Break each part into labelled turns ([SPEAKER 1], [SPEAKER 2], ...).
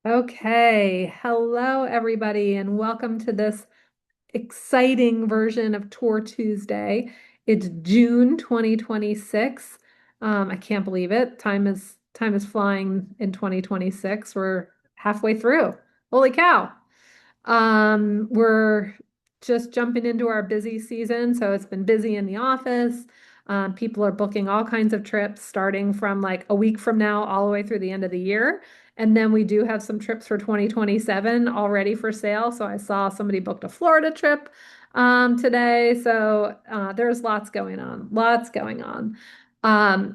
[SPEAKER 1] Okay, hello everybody, and welcome to this exciting version of Tour Tuesday. It's June 2026. I can't believe it. Time is flying in 2026. We're halfway through. Holy cow. We're just jumping into our busy season, so it's been busy in the office. People are booking all kinds of trips starting from like a week from now all the way through the end of the year. And then we do have some trips for 2027 already for sale. So I saw somebody booked a Florida trip today. So there's lots going on, lots going on.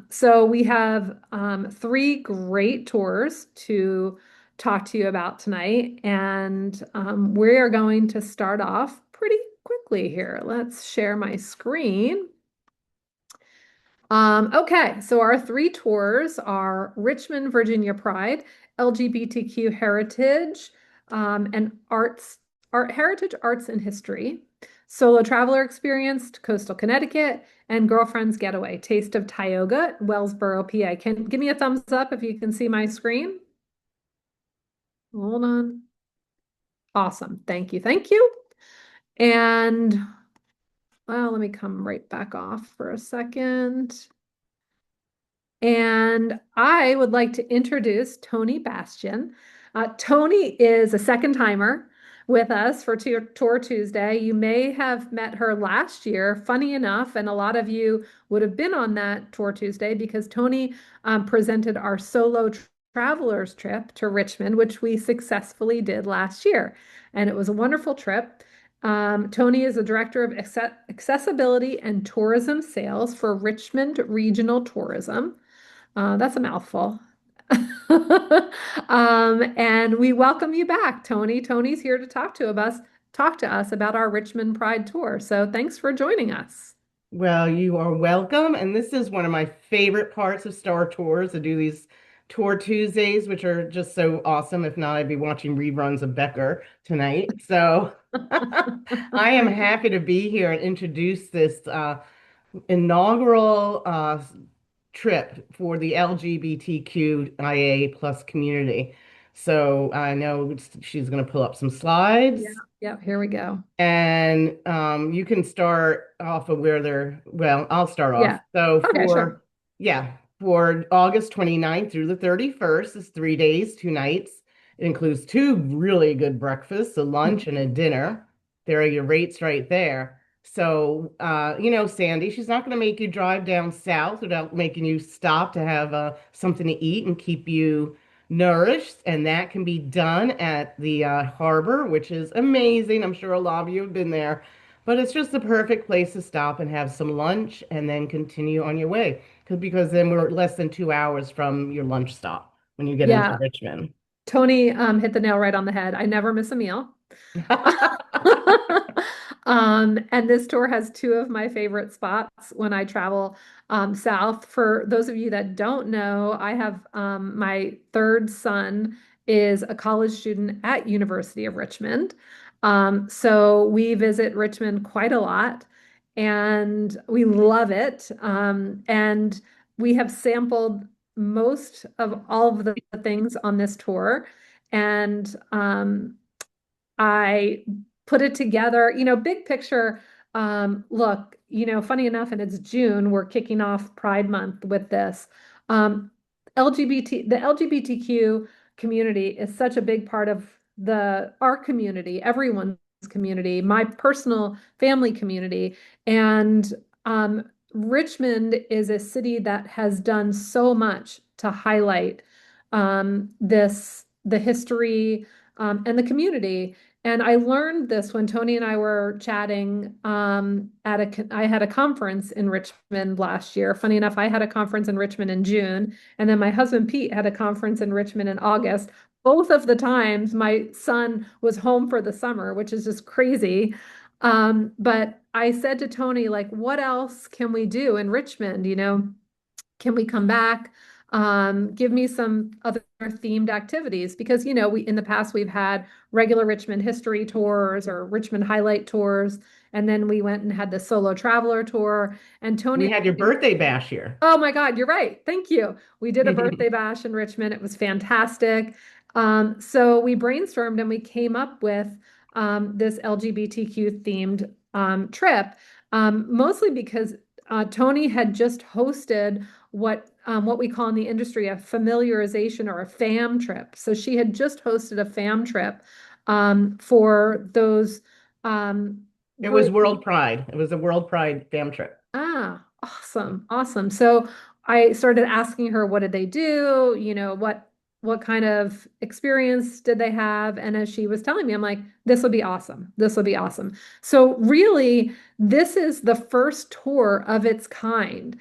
[SPEAKER 1] So we have three great tours to talk to you about tonight. And we are going to start off pretty quickly here. Let's share my screen. Okay, so our three tours are Richmond, Virginia Pride, LGBTQ Heritage, and Heritage, Arts, and History, Solo Traveler Experience, Coastal Connecticut, and Girlfriend's Getaway, Taste of Tioga, Wellsboro, PA. Can give me a thumbs up if you can see my screen. Hold on. Awesome. Thank you. Thank you. And well, let me come right back off for a second. And I would like to introduce Tony Bastian. Tony is a second timer with us for Tour Tuesday. You may have met her last year, funny enough, and a lot of you would have been on that Tour Tuesday because Tony presented our solo travelers trip to Richmond, which we successfully did last year. And it was a wonderful trip. Tony is the Director of Accessibility and Tourism Sales for Richmond Regional Tourism. That's a mouthful. And we welcome you back, Tony. Tony's here to talk to us about our Richmond Pride tour. So thanks for joining us.
[SPEAKER 2] Well, you are welcome. And this is one of my favorite parts of Star Tours to do these Tour Tuesdays, which are just so awesome. If not, I'd be watching reruns of Becker tonight. So I am happy to be here and introduce this inaugural trip for the LGBTQIA plus community. So I know she's going to pull up some
[SPEAKER 1] Yeah,
[SPEAKER 2] slides.
[SPEAKER 1] yeah, here we go.
[SPEAKER 2] And you can start off of where well, I'll start off.
[SPEAKER 1] Yeah.
[SPEAKER 2] So
[SPEAKER 1] Okay, sure.
[SPEAKER 2] yeah, for August 29th through the 31st, it's 3 days, 2 nights. It includes two really good breakfasts, a lunch and a dinner. There are your rates right there. So, Sandy, she's not going to make you drive down south without making you stop to have something to eat and keep you nourished, and that can be done at the harbor, which is amazing. I'm sure a lot of you have been there, but it's just the perfect place to stop and have some lunch and then continue on your way. Because then we're less than 2 hours from your lunch stop when you get into
[SPEAKER 1] Yeah,
[SPEAKER 2] Richmond.
[SPEAKER 1] Tony hit the nail right on the head. I never miss a meal. And this tour has two of my favorite spots when I travel south. For those of you that don't know, I have my third son is a college student at University of Richmond. So we visit Richmond quite a lot and we love it. And we have sampled most of all of the things on this tour. And I put it together, big picture. Look, funny enough, and it's June, we're kicking off Pride Month with this. Um, the LGBTQ community is such a big part of our community, everyone's community, my personal family community. And Richmond is a city that has done so much to highlight the history and the community. And I learned this when Tony and I were chatting I had a conference in Richmond last year. Funny enough, I had a conference in Richmond in June, and then my husband Pete had a conference in Richmond in August. Both of the times my son was home for the summer, which is just crazy. But I said to Tony, like, what else can we do in Richmond? Can we come back? Give me some other themed activities because we in the past we've had regular Richmond history tours or Richmond highlight tours, and then we went and had the solo traveler tour. And
[SPEAKER 2] We
[SPEAKER 1] Tony,
[SPEAKER 2] had your birthday bash here.
[SPEAKER 1] oh my God, you're right. Thank you. We did a birthday bash in Richmond. It was fantastic. So we brainstormed and we came up with this LGBTQ themed trip, mostly because Tony had just hosted what we call in the industry a familiarization or a FAM trip. So she had just hosted a FAM trip for those
[SPEAKER 2] It was
[SPEAKER 1] group.
[SPEAKER 2] World Pride. It was a World Pride fam trip.
[SPEAKER 1] Ah, awesome, awesome. So I started asking her, what did they do? What kind of experience did they have? And as she was telling me, I'm like, this will be awesome. This will be awesome. So really, this is the first tour of its kind,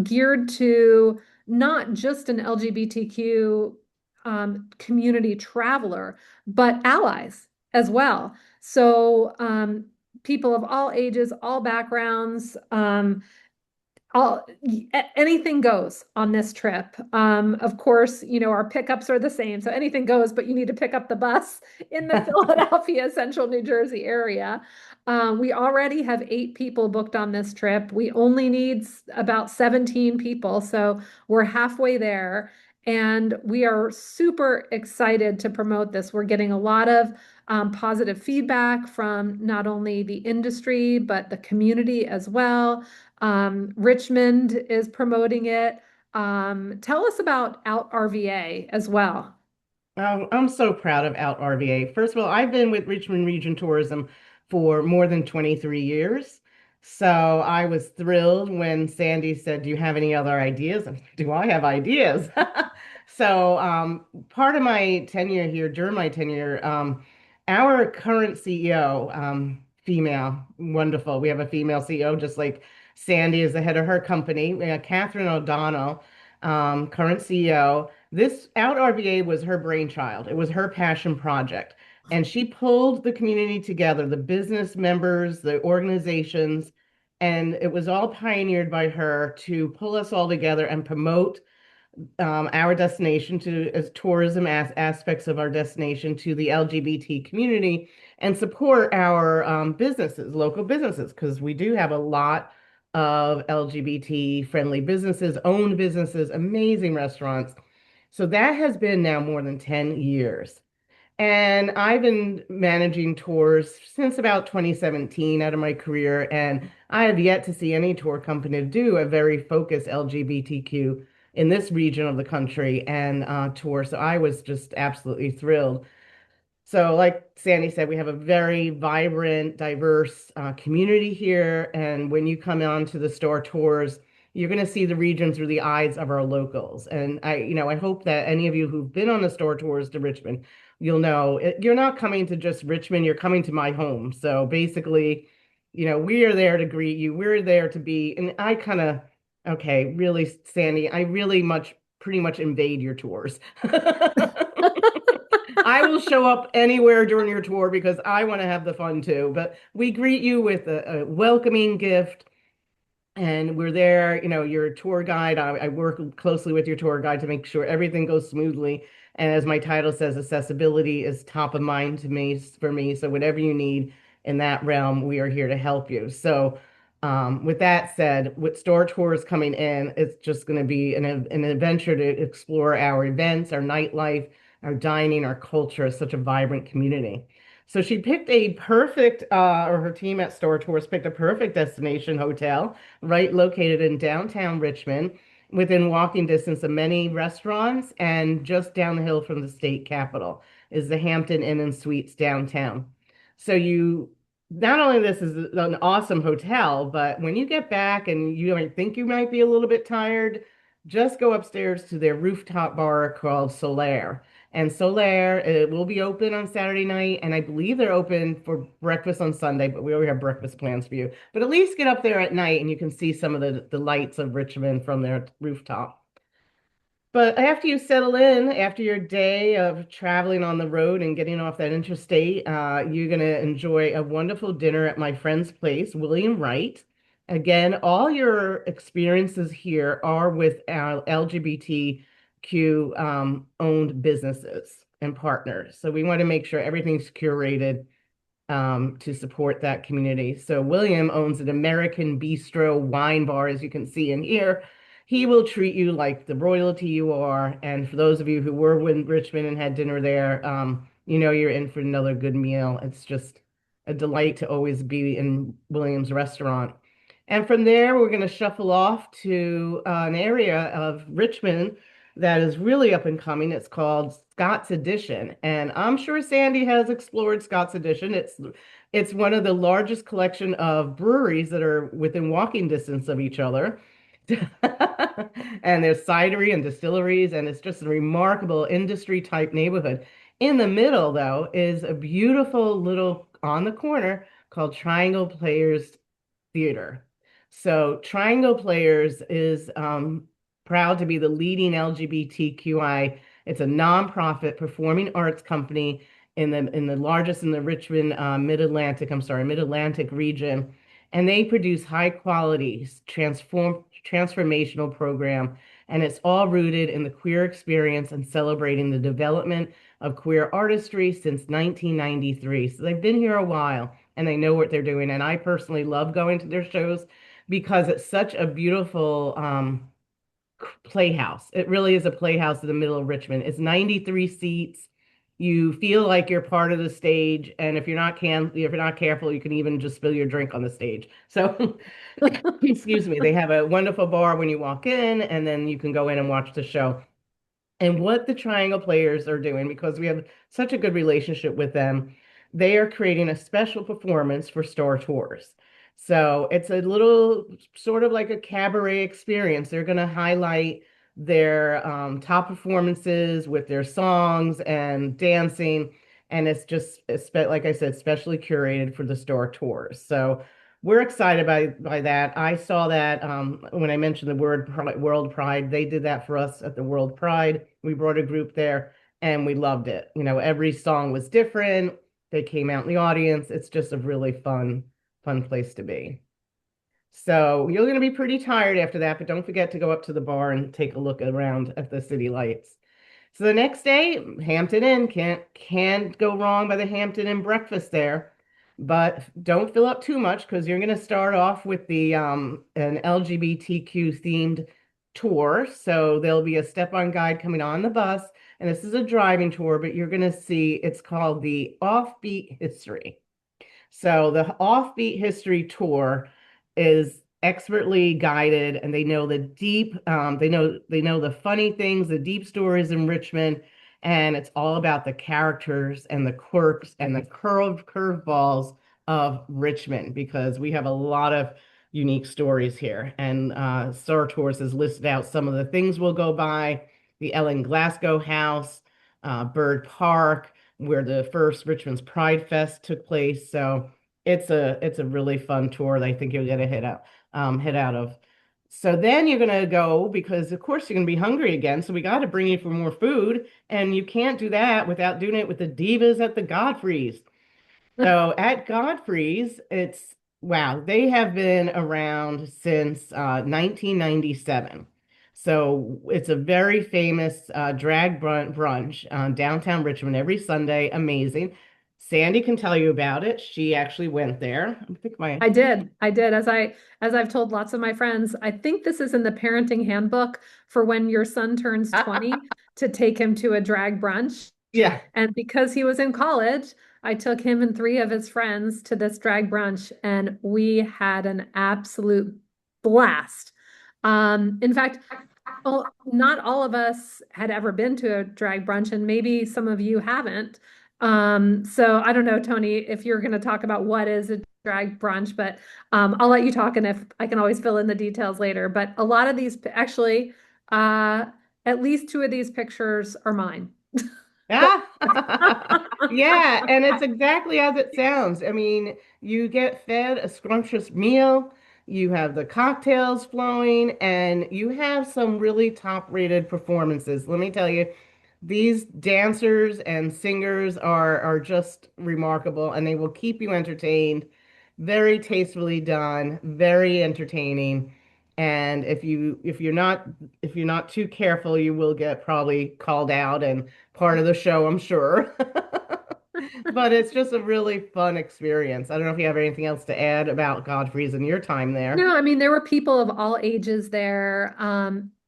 [SPEAKER 1] geared to not just an LGBTQ community traveler, but allies as well. So people of all ages, all backgrounds, all anything goes on this trip. Of course, our pickups are the same, so anything goes, but you need to pick up the bus in the Philadelphia, Central New Jersey area. We already have 8 people booked on this trip. We only need about 17 people, so we're halfway there. And we are super excited to promote this. We're getting a lot of positive feedback from not only the industry, but the community as well. Richmond is promoting it. Tell us about Out RVA as well.
[SPEAKER 2] I'm so proud of Out RVA. First of all, I've been with Richmond Region Tourism for more than 23 years. So I was thrilled when Sandy said, "Do you have any other ideas?" And, do I have ideas? So part of my tenure here, during my tenure, our current CEO, female, wonderful. We have a female CEO, just like Sandy is the head of her company. We have Catherine O'Donnell, current CEO. This Out RVA was her brainchild. It was her passion project. And she pulled the community together, the business members, the organizations, and it was all pioneered by her to pull us all together and promote our destination to as tourism aspects of our destination to the LGBT community and support our businesses, local businesses, because we do have a lot of LGBT friendly businesses, owned businesses, amazing restaurants. So that has been now more than 10 years. And I've been managing tours since about 2017 out of my career, and I have yet to see any tour company do a very focused LGBTQ in this region of the country and tour. So I was just absolutely thrilled. So, like Sandy said, we have a very vibrant, diverse community here. And when you come on to the store tours, you're going to see the region through the eyes of our locals. And I hope that any of you who've been on the store tours to Richmond, you'll know you're not coming to just Richmond, you're coming to my home. So basically, we are there to greet you. We're there to be, and I kind of, okay, really, Sandy, I really pretty much invade your tours. I will show up anywhere during your tour because I want to have the fun too. But we greet you with a welcoming gift. And we're there, your tour guide. I work closely with your tour guide to make sure everything goes smoothly. And as my title says, accessibility is top of mind to me for me. So whatever you need in that realm, we are here to help you. So with that said, with store tours coming in, it's just going to be an adventure to explore our events, our nightlife, our dining, our culture is such a vibrant community. So she picked a perfect, or her team at Store Tours picked a perfect destination hotel, right located in downtown Richmond, within walking distance of many restaurants, and just down the hill from the state capitol is the Hampton Inn and Suites downtown. So you not only this is an awesome hotel, but when you get back and you might think you might be a little bit tired, just go upstairs to their rooftop bar called Solaire. And Solaire, it will be open on Saturday night, and I believe they're open for breakfast on Sunday, but we already have breakfast plans for you. But at least get up there at night and you can see some of the lights of Richmond from their rooftop. But after you settle in, after your day of traveling on the road and getting off that interstate, you're going to enjoy a wonderful dinner at my friend's place, William Wright. Again, all your experiences here are with our LGBTQ owned businesses and partners. So we want to make sure everything's curated to support that community. So William owns an American Bistro wine bar, as you can see in here. he will treat you like the royalty you are. And for those of you who were in Richmond and had dinner there, you know you're in for another good meal. It's just a delight to always be in Williams Restaurant. And from there, we're going to shuffle off to an area of Richmond that is really up and coming. It's called Scott's Addition, and I'm sure Sandy has explored Scott's Addition. It's one of the largest collection of breweries that are within walking distance of each other. And there's cidery and distilleries, and it's just a remarkable industry type neighborhood. In the middle, though, is a beautiful little on the corner called Triangle Players Theater. So Triangle Players is proud to be the leading LGBTQI. It's a nonprofit performing arts company in the largest in the Richmond Mid-Atlantic region, and they produce high quality transformational program, and it's all rooted in the queer experience and celebrating the development of queer artistry since 1993. So they've been here a while and they know what they're doing. And I personally love going to their shows because it's such a beautiful playhouse. It really is a playhouse in the middle of Richmond. It's 93 seats. You feel like you're part of the stage, and if you're not careful, you can even just spill your drink on the stage. So, excuse me, they have a wonderful bar when you walk in, and then you can go in and watch the show. And what the Triangle Players are doing, because we have such a good relationship with them, they are creating a special performance for Star Tours. So it's a little sort of like a cabaret experience. They're going to highlight their top performances with their songs and dancing. And it's just, like I said, specially curated for the Star Tours. So we're excited by that. I saw that when I mentioned the word World Pride. They did that for us at the World Pride. We brought a group there and we loved it. You know, every song was different. They came out in the audience. It's just a really fun place to be. So you're going to be pretty tired after that, but don't forget to go up to the bar and take a look around at the city lights. So the next day, Hampton Inn can't go wrong by the Hampton Inn breakfast there. But don't fill up too much because you're going to start off with the an LGBTQ themed tour. So there'll be a step-on guide coming on the bus, and this is a driving tour, but you're going to see it's called the Offbeat History. So the Offbeat History Tour is expertly guided, and they know the deep, they know the funny things, the deep stories in Richmond, and it's all about the characters and the quirks and the curveballs of Richmond because we have a lot of unique stories here. And Star Tours has listed out some of the things we'll go by: the Ellen Glasgow House, Bird Park, where the first Richmond's Pride Fest took place. So it's a really fun tour that I think you'll get a hit out of. So then you're gonna go because of course you're gonna be hungry again. So we got to bring you for more food, and you can't do that without doing it with the divas at the Godfrey's. So at Godfrey's, it's wow, they have been around since 1997. So it's a very famous drag brunch downtown Richmond every Sunday. Amazing. Sandy can tell you about it. She actually went there. I think my
[SPEAKER 1] I did. I did. As I've told lots of my friends, I think this is in the parenting handbook for when your son turns 20 to take him to a drag brunch.
[SPEAKER 2] yeah.
[SPEAKER 1] And because he was in college, I took him and three of his friends to this drag brunch, and we had an absolute blast. In fact, not all of us had ever been to a drag brunch, and maybe some of you haven't. So I don't know, Tony, if you're going to talk about what is a drag brunch, but I'll let you talk, and if I can always fill in the details later. But a lot of these, actually, uh, at least two of these pictures are mine.
[SPEAKER 2] Yeah. Yeah, and it's exactly as it sounds. I mean, you get fed a scrumptious meal, you have the cocktails flowing, and you have some really top-rated performances. Let me tell you, these dancers and singers are just remarkable, and they will keep you entertained. Very tastefully done, very entertaining. And if you're not too careful, you will get probably called out and part of the show, I'm sure. But it's just a really fun experience. I don't know if you have anything else to add about Godfrey's and your time there.
[SPEAKER 1] No, I mean, there were people of all ages there.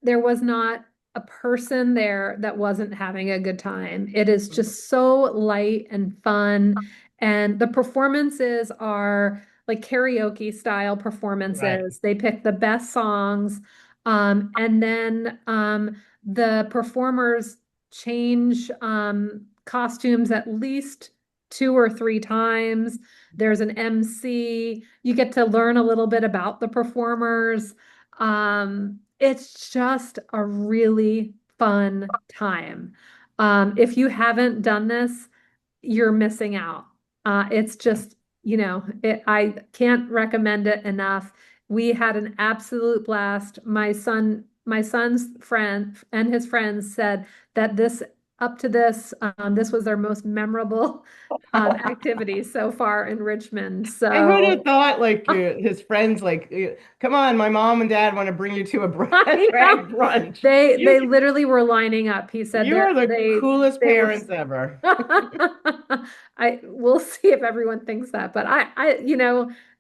[SPEAKER 1] There was not a person there that wasn't having a good time. It is just so light and fun. And the performances are like karaoke style
[SPEAKER 2] Right.
[SPEAKER 1] performances. They pick the best songs. And then the performers change costumes at least two or three times. There's an MC. You get to learn a little bit about the performers. It's just a really fun time. If you haven't done this, you're missing out. It's just, I can't recommend it enough. We had an absolute blast. My son's friend and his friends said that up to this was their most memorable activity so far in Richmond.
[SPEAKER 2] I would have
[SPEAKER 1] So
[SPEAKER 2] thought like his friends like, come on, my mom and dad want to bring you to a
[SPEAKER 1] I
[SPEAKER 2] drag
[SPEAKER 1] know
[SPEAKER 2] brunch.
[SPEAKER 1] they
[SPEAKER 2] You
[SPEAKER 1] literally were lining up. He said
[SPEAKER 2] you are the coolest
[SPEAKER 1] they were.
[SPEAKER 2] parents ever.
[SPEAKER 1] I We'll see if everyone thinks that, but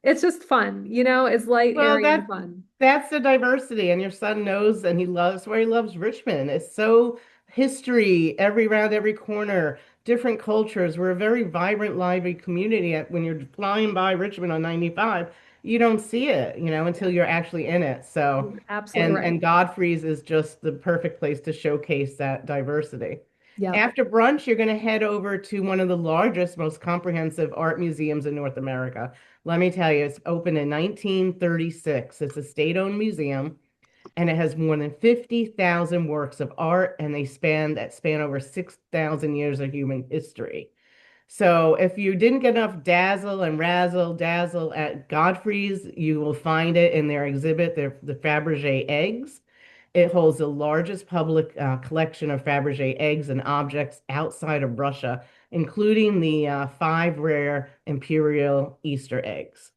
[SPEAKER 1] it's just fun. It's light,
[SPEAKER 2] Well,
[SPEAKER 1] airy, and fun.
[SPEAKER 2] that's the diversity, and your son knows, and he loves where he loves Richmond. It's so history every round, every corner, different cultures. We're a very vibrant, lively community. When you're flying by Richmond on 95, you don't see it, until you're actually in it. So,
[SPEAKER 1] You're absolutely
[SPEAKER 2] and
[SPEAKER 1] right.
[SPEAKER 2] Godfrey's is just the perfect place to showcase that diversity.
[SPEAKER 1] Yep.
[SPEAKER 2] After brunch, you're going to head over to one of the largest, most comprehensive art museums in North America. Let me tell you, it's opened in 1936. It's a state-owned museum, and it has more than 50,000 works of art, and that span over 6,000 years of human history. So if you didn't get enough dazzle and razzle dazzle at Godfrey's, you will find it in their exhibit, the Fabergé eggs. It holds the largest public collection of Fabergé eggs and objects outside of Russia, including the five rare imperial Easter eggs.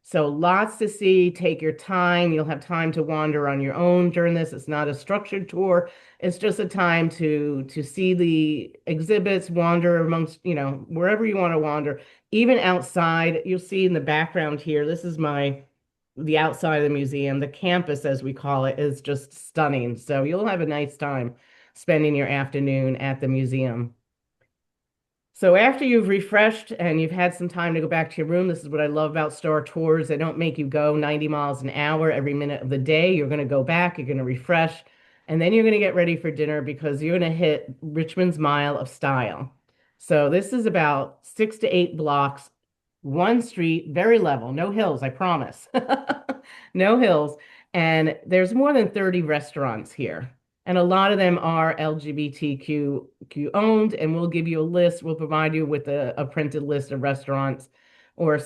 [SPEAKER 2] So lots to see. Take your time. You'll have time to wander on your own during this. It's not a structured tour. It's just a time to see the exhibits, wander amongst, wherever you want to wander. Even outside, you'll see in the background here, this is the outside of the museum. The campus, as we call it, is just stunning. So you'll have a nice time spending your afternoon at the museum. So after you've refreshed and you've had some time to go back to your room, this is what I love about Star Tours. They don't make you go 90 miles an hour every minute of the day. You're going to go back, you're going to refresh, and then you're going to get ready for dinner because you're going to hit Richmond's Mile of Style. So this is about 6 to 8 blocks, one street, very level, no hills, I promise. No hills. And there's more than 30 restaurants here. And a lot of them are LGBTQ owned, and we'll give you a list. We'll provide you with a printed list of restaurants, or if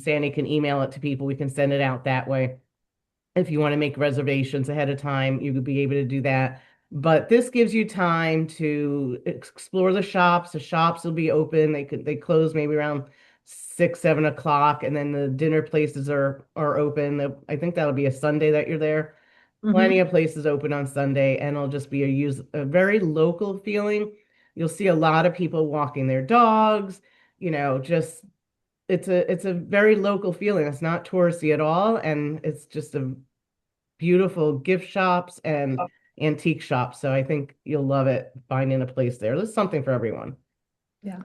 [SPEAKER 2] Sandy can email it to people, we can send it out that way. If you want to make reservations ahead of time, you could be able to do that. But this gives you time to explore the shops. The shops will be open. They close maybe around 6, 7 o'clock, and then the dinner places are open. I think that'll be a Sunday that you're there. Plenty
[SPEAKER 1] Hmm.
[SPEAKER 2] of places open on Sunday, and it'll just be a very local feeling. You'll see a lot of people walking their dogs, just it's a very local feeling. It's not touristy at all, and it's just a beautiful gift shops and antique shops. So I think you'll love it finding a place there. There's something for everyone.
[SPEAKER 1] Yeah.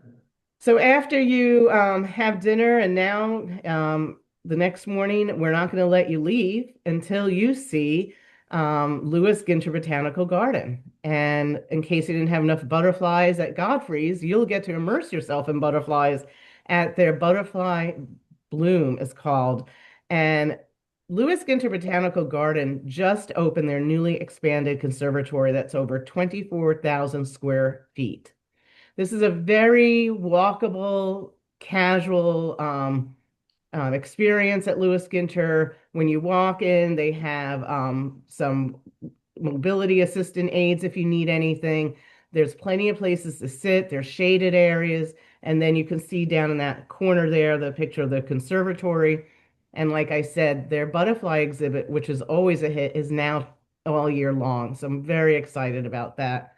[SPEAKER 2] So after you have dinner, and now the next morning, we're not going to let you leave until you see Lewis Ginter Botanical Garden. And in case you didn't have enough butterflies at Godfrey's, you'll get to immerse yourself in butterflies at their Butterfly Bloom is called. And Lewis Ginter Botanical Garden just opened their newly expanded conservatory that's over 24,000 square feet. This is a very walkable, casual experience at Lewis Ginter. When you walk in, they have some mobility assistant aids if you need anything. There's plenty of places to sit. There's shaded areas. And then you can see down in that corner there the picture of the conservatory. And like I said, their butterfly exhibit, which is always a hit, is now all year long. So I'm very excited about that.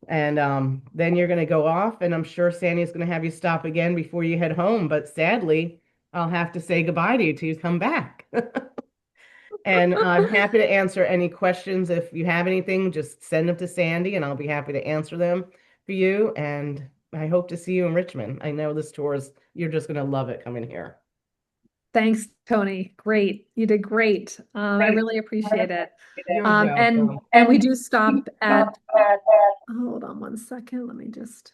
[SPEAKER 2] And then you're going to go off, and I'm sure Sandy's going to have you stop again before you head home. But sadly, I'll have to say goodbye to you till you come back. And I'm happy to answer any questions. If you have anything, just send them to Sandy, and I'll be happy to answer them for you. And I hope to see you in Richmond. I know this tour is, you're just going to love it coming here.
[SPEAKER 1] Thanks, Tony. Great. You did great. I
[SPEAKER 2] Great.
[SPEAKER 1] really appreciate it.
[SPEAKER 2] You're
[SPEAKER 1] And we do stop at, hold on one second. Let me just,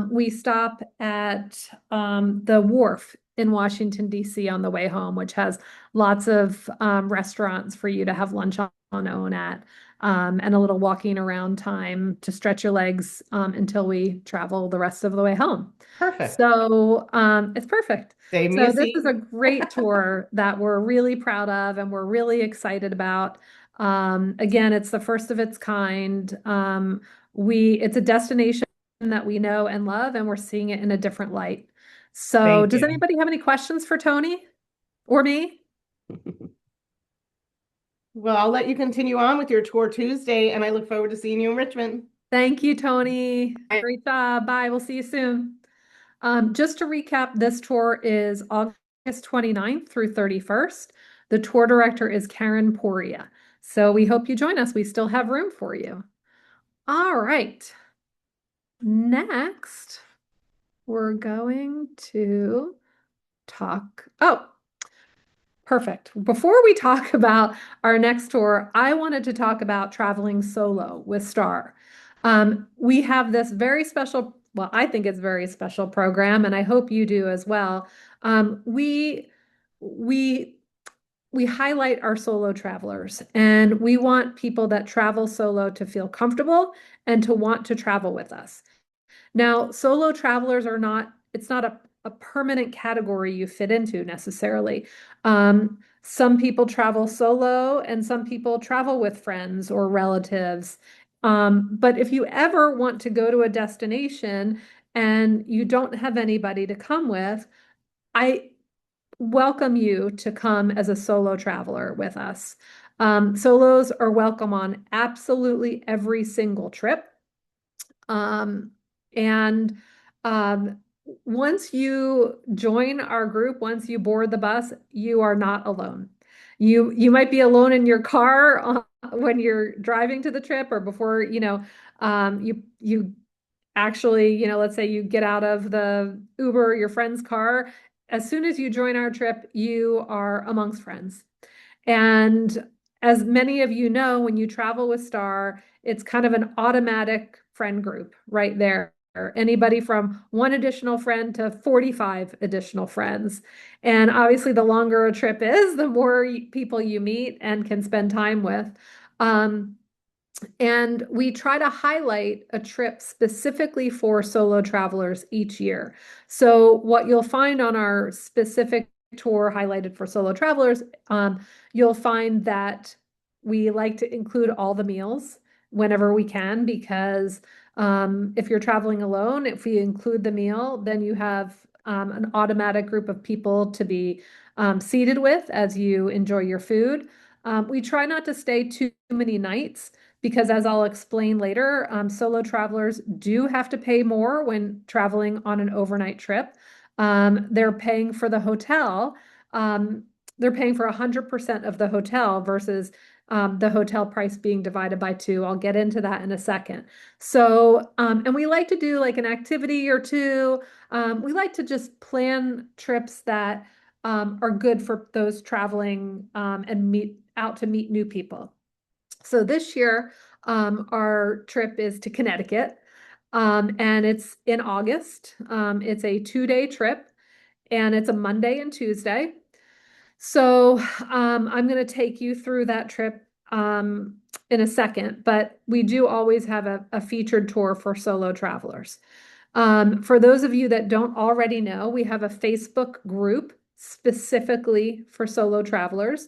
[SPEAKER 1] we stop at the wharf in Washington, D.C. on the way home, which has lots of restaurants for you to have lunch on own at, and a little walking around time to stretch your legs until we travel the rest of the way home.
[SPEAKER 2] Perfect.
[SPEAKER 1] So it's perfect.
[SPEAKER 2] Save me a
[SPEAKER 1] So this
[SPEAKER 2] seat.
[SPEAKER 1] is a great tour that we're really proud of and we're really excited about. Again, it's the first of its kind. It's a destination that we know and love, and we're seeing it in a different light. So,
[SPEAKER 2] Thank
[SPEAKER 1] does
[SPEAKER 2] you.
[SPEAKER 1] anybody have any questions for Tony or me?
[SPEAKER 2] Well, I'll let you continue on with your tour Tuesday, and I look forward to seeing you in Richmond.
[SPEAKER 1] Thank you, Tony. Great job. Bye. We'll see you soon. Just to recap, this tour is August 29th through 31st. The tour director is Karen Poria. So we hope you join us. We still have room for you. All right. Next, we're going to talk. Oh, perfect. Before we talk about our next tour, I wanted to talk about traveling solo with Star. We have this very special, well, I think it's very special program, and I hope you do as well. Um, we we we highlight our solo travelers, and we want people that travel solo to feel comfortable and to want to travel with us. Now, solo travelers are not, it's not a permanent category you fit into necessarily. Some people travel solo and some people travel with friends or relatives. But if you ever want to go to a destination and you don't have anybody to come with, I welcome you to come as a solo traveler with us. Solos are welcome on absolutely every single trip. Um, and um, once you join our group, once you board the bus, you are not alone. You might be alone in your car when you're driving to the trip or before, you actually, let's say you get out of the Uber, your friend's car. As soon as you join our trip, you are amongst friends. And as many of you know, when you travel with Star, it's kind of an automatic friend group right there. Anybody from one additional friend to 45 additional friends. And obviously, the longer a trip is, the more people you meet and can spend time with. Um, and we try to highlight a trip specifically for solo travelers each year. So, what you'll find on our specific tour highlighted for solo travelers, you'll find that we like to include all the meals whenever we can because if you're traveling alone, if we include the meal, then you have an automatic group of people to be seated with as you enjoy your food. We try not to stay too many nights because as I'll explain later, solo travelers do have to pay more when traveling on an overnight trip. They're paying for the hotel. Um, they're paying for 100% of the hotel versus the hotel price being divided by two. I'll get into that in a second. So, and we like to do like an activity or two. We like to just plan trips that are good for those traveling and meet out to meet new people. So this year, our trip is to Connecticut, and it's in August. It's a 2-day trip, and it's a Monday and Tuesday. So I'm going to take you through that trip in a second, but we do always have a featured tour for solo travelers. For those of you that don't already know, we have a Facebook group specifically for solo travelers.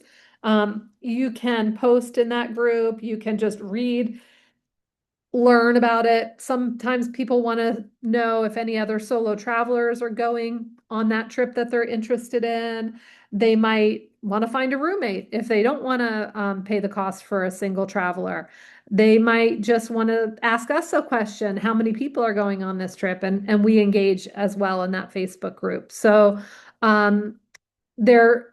[SPEAKER 1] You can post in that group. You can just read, learn about it. Sometimes people want to know if any other solo travelers are going on that trip that they're interested in. They might want to find a roommate if they don't want to pay the cost for a single traveler. They might just want to ask us a question. How many people are going on this trip? And we engage as well in that Facebook group. So um, there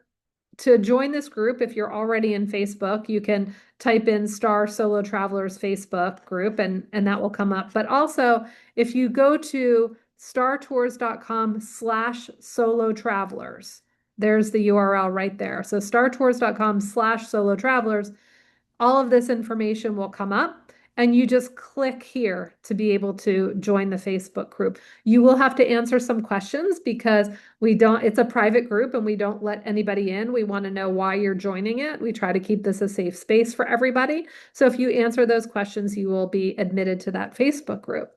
[SPEAKER 1] to join this group, if you're already in Facebook, you can type in Star Solo Travelers Facebook group and that will come up. But also, if you go to startours.com/solo travelers, there's the URL right there. So startours.com/solo travelers, all of this information will come up and you just click here to be able to join the Facebook group. You will have to answer some questions because it's a private group and we don't let anybody in. We want to know why you're joining it. We try to keep this a safe space for everybody. So if you answer those questions, you will be admitted to that Facebook group.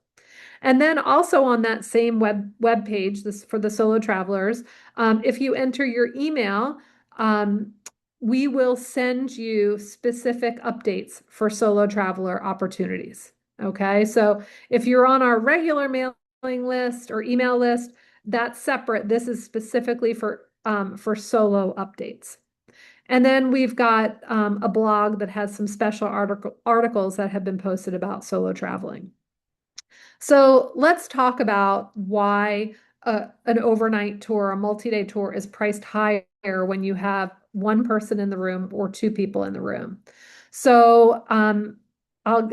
[SPEAKER 1] And then also on that same web page, this for the solo travelers, if you enter your email, um, we will send you specific updates for solo traveler opportunities. Okay, so if you're on our regular mailing list or email list, that's separate. This is specifically for solo updates. And then we've got a blog that has some special articles that have been posted about solo traveling. So let's talk about why an overnight tour, a multi-day tour is priced higher when you have one person in the room or two people in the room. So I'll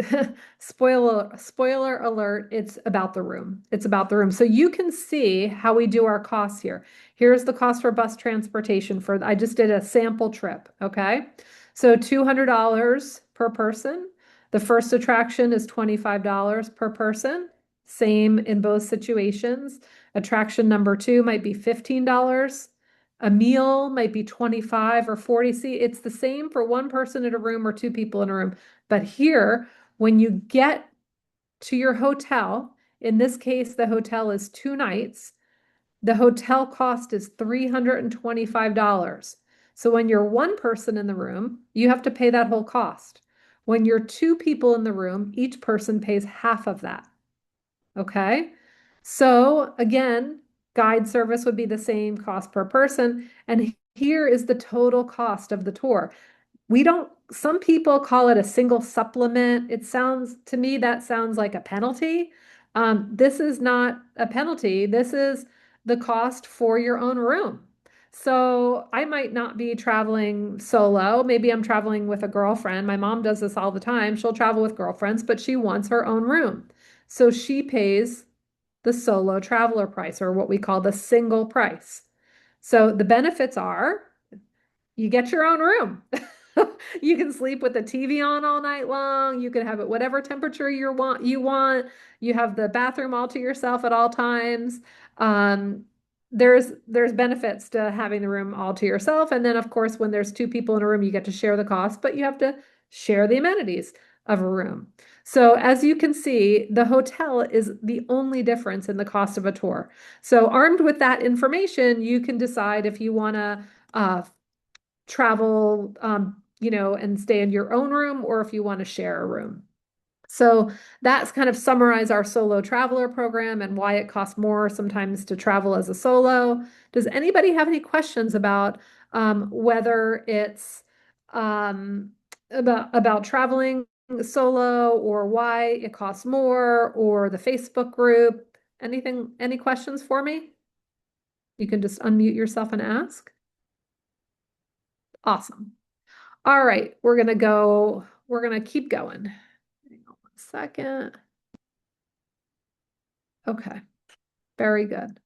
[SPEAKER 1] spoiler alert, it's about the room. It's about the room. So you can see how we do our costs here. Here's the cost for bus transportation I just did a sample trip, okay? So $200 per person. The first attraction is $25 per person. Same in both situations. Attraction number two might be $15. A meal might be 25 or 40. See, it's the same for one person in a room or two people in a room. But here, when you get to your hotel, in this case, the hotel is 2 nights, the hotel cost is $325. So when you're one person in the room, you have to pay that whole cost. When you're two people in the room, each person pays half of that. Okay. So again, guide service would be the same cost per person. And here is the total cost of the tour. Some people call it a single supplement. To me, that sounds like a penalty. This is not a penalty. This is the cost for your own room. So I might not be traveling solo. Maybe I'm traveling with a girlfriend. My mom does this all the time. She'll travel with girlfriends, but she wants her own room. So she pays the solo traveler price, or what we call the single price. So the benefits are you get your own room. You can sleep with the TV on all night long. You can have it whatever temperature you want. You have the bathroom all to yourself at all times. Um, there's benefits to having the room all to yourself. And then of course, when there's two people in a room, you get to share the cost, but you have to share the amenities of a room. So as you can see, the hotel is the only difference in the cost of a tour. So armed with that information, you can decide if you want to travel, and stay in your own room, or if you want to share a room. So that's kind of summarize our solo traveler program and why it costs more sometimes to travel as a solo. Does anybody have any questions about whether it's um, about traveling solo, or why it costs more, or the Facebook group? Any questions for me? You can just unmute yourself and ask. Awesome. All right, we're gonna keep going. Hang on 1 second. Okay, very good.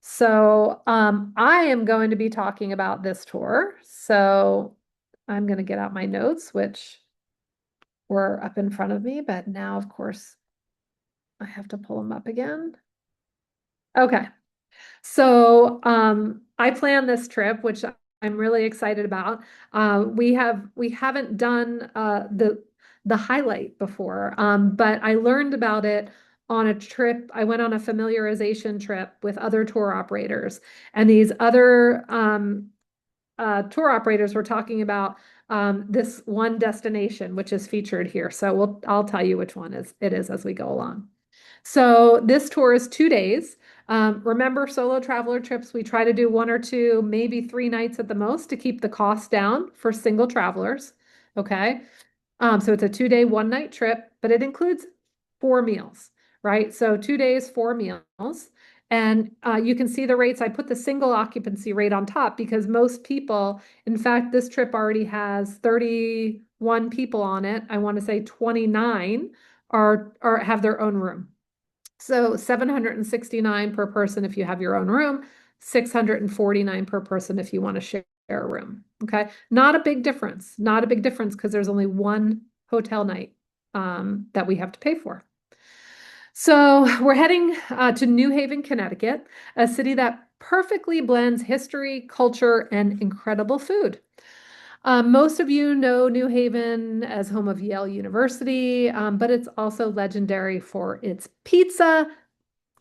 [SPEAKER 1] So I am going to be talking about this tour. So I'm going to get out my notes, which were up in front of me, but now, of course, I have to pull them up again. Okay. So I planned this trip, which I'm really excited about. We haven't done the highlight before, but I learned about it on a trip. I went on a familiarization trip with other tour operators, and these other tour operators were talking about this one destination, which is featured here. So I'll tell you which one it is as we go along. So this tour is 2 days. Remember, solo traveler trips, we try to do 1 or 2, maybe 3 nights at the most to keep the cost down for single travelers. Okay. So it's a 2 day, 1 night trip, but it includes 4 meals, right? So 2 days, 4 meals. And you can see the rates. I put the single occupancy rate on top because most people, in fact, this trip already has 31 people on it. I want to say 29 are have their own room. So 769 per person if you have your own room, 649 per person if you want to share a room. Okay. Not a big difference. Not a big difference because there's only one hotel night that we have to pay for. So we're heading to New Haven, Connecticut, a city that perfectly blends history, culture, and incredible food. Most of you know New Haven as home of Yale University, but it's also legendary for its pizza,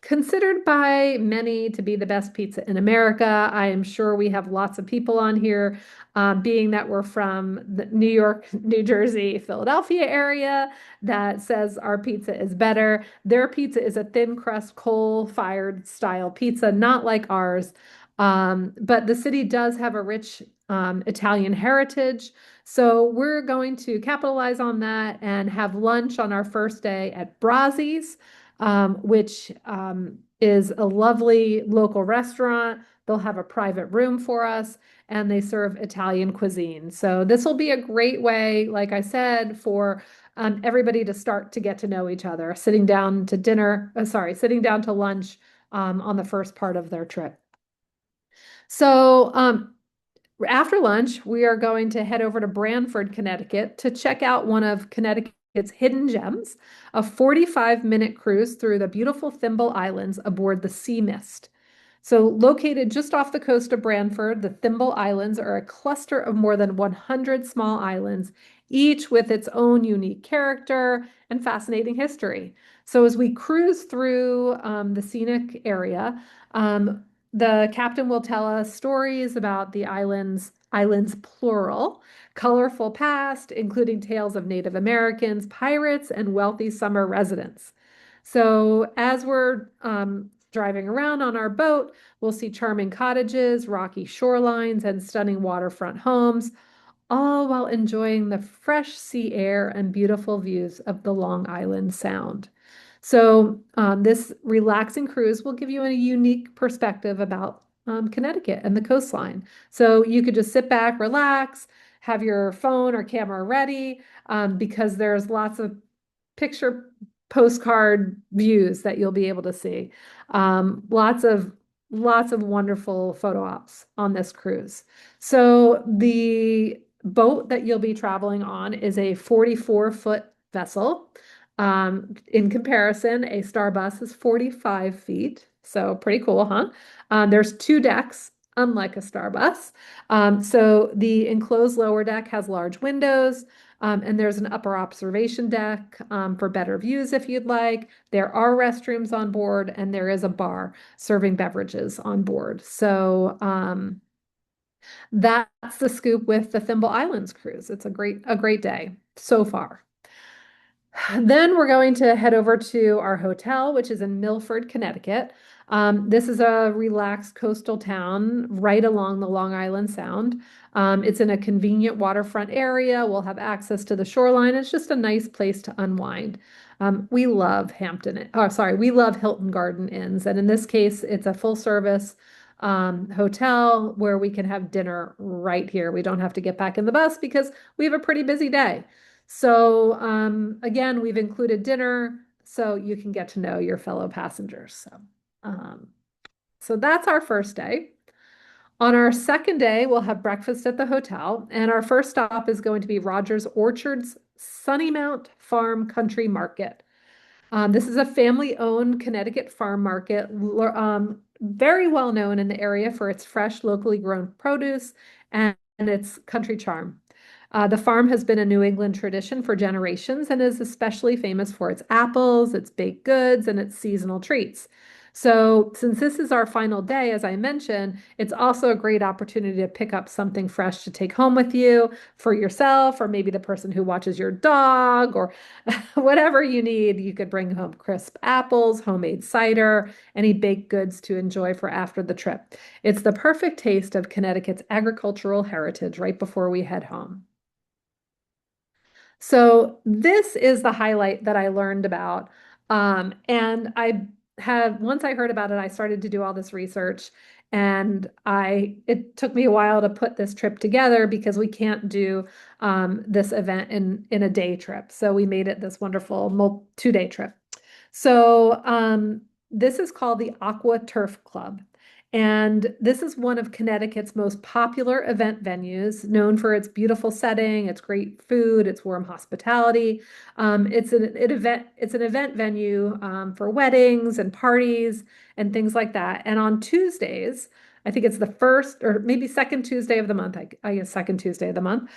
[SPEAKER 1] considered by many to be the best pizza in America. I am sure we have lots of people on here, being that we're from the New York, New Jersey, Philadelphia area, that says our pizza is better. Their pizza is a thin crust, coal-fired style pizza, not like ours. But the city does have a rich Italian heritage. So we're going to capitalize on that and have lunch on our first day at Brazzi's, which is a lovely local restaurant. They'll have a private room for us and they serve Italian cuisine. So this will be a great way, like I said, for everybody to start to get to know each other, sitting down to dinner, sitting down to lunch on the first part of their trip. So after lunch, we are going to head over to Branford, Connecticut to check out one of Connecticut's hidden gems, a 45-minute cruise through the beautiful Thimble Islands aboard the Sea Mist. So, located just off the coast of Branford, the Thimble Islands are a cluster of more than 100 small islands, each with its own unique character and fascinating history. So, as we cruise through the scenic area, the captain will tell us stories about the islands plural, colorful past, including tales of Native Americans, pirates, and wealthy summer residents. So, as we're driving around on our boat, we'll see charming cottages, rocky shorelines, and stunning waterfront homes, all while enjoying the fresh sea air and beautiful views of the Long Island Sound. So, this relaxing cruise will give you a unique perspective about Connecticut and the coastline. So, you could just sit back, relax, have your phone or camera ready, because there's lots of picture postcard views that you'll be able to see. Lots of wonderful photo ops on this cruise. So the boat that you'll be traveling on is a 44-foot vessel. In comparison, a Star Bus is 45 feet. So pretty cool, huh? There's 2 decks, unlike a Star Bus. So the enclosed lower deck has large windows. And there's an upper observation deck for better views if you'd like. There are restrooms on board, and there is a bar serving beverages on board. So that's the scoop with the Thimble Islands cruise. It's a great day so far. Then we're going to head over to our hotel, which is in Milford, Connecticut. This is a relaxed coastal town right along the Long Island Sound. It's in a convenient waterfront area. We'll have access to the shoreline. It's just a nice place to unwind. We love we love Hilton Garden Inns. And in this case, it's a full service hotel where we can have dinner right here. We don't have to get back in the bus because we have a pretty busy day. So again, we've included dinner so you can get to know your fellow passengers. Um, so that's our first day. On our second day, we'll have breakfast at the hotel, and our first stop is going to be Rogers Orchard's Sunnymount Farm Country Market. This is a family-owned Connecticut farm market, very well known in the area for its fresh, locally grown produce and its country charm. The farm has been a New England tradition for generations and is especially famous for its apples, its baked goods, and its seasonal treats. So, since this is our final day, as I mentioned, it's also a great opportunity to pick up something fresh to take home with you for yourself, or maybe the person who watches your dog, or whatever you need. You could bring home crisp apples, homemade cider, any baked goods to enjoy for after the trip. It's the perfect taste of Connecticut's agricultural heritage right before we head home. So this is the highlight that I learned about. And I had once I heard about it, I started to do all this research, and I it took me a while to put this trip together because we can't do this event in a day trip. So we made it this wonderful 2-day trip. So this is called the Aqua Turf Club. And this is one of Connecticut's most popular event venues, known for its beautiful setting, its great food, its warm hospitality. It's an event venue for weddings and parties and things like that. And on Tuesdays, I think it's the first or maybe second Tuesday of the month, I guess second Tuesday of the month,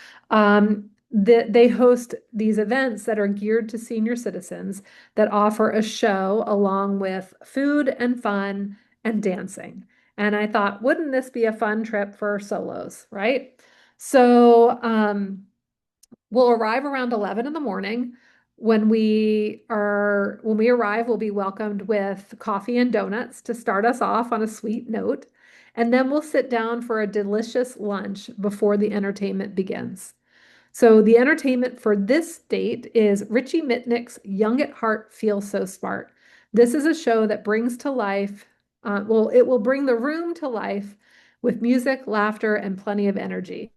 [SPEAKER 1] they host these events that are geared to senior citizens that offer a show along with food and fun and dancing. And I thought, wouldn't this be a fun trip for solos, right? So we'll arrive around 11 in the morning. When we arrive, we'll be welcomed with coffee and donuts to start us off on a sweet note. And then we'll sit down for a delicious lunch before the entertainment begins. So the entertainment for this date is Richie Mitnick's Young at Heart Feel So Smart. This is a show that brings to life, it will bring the room to life with music, laughter, and plenty of energy.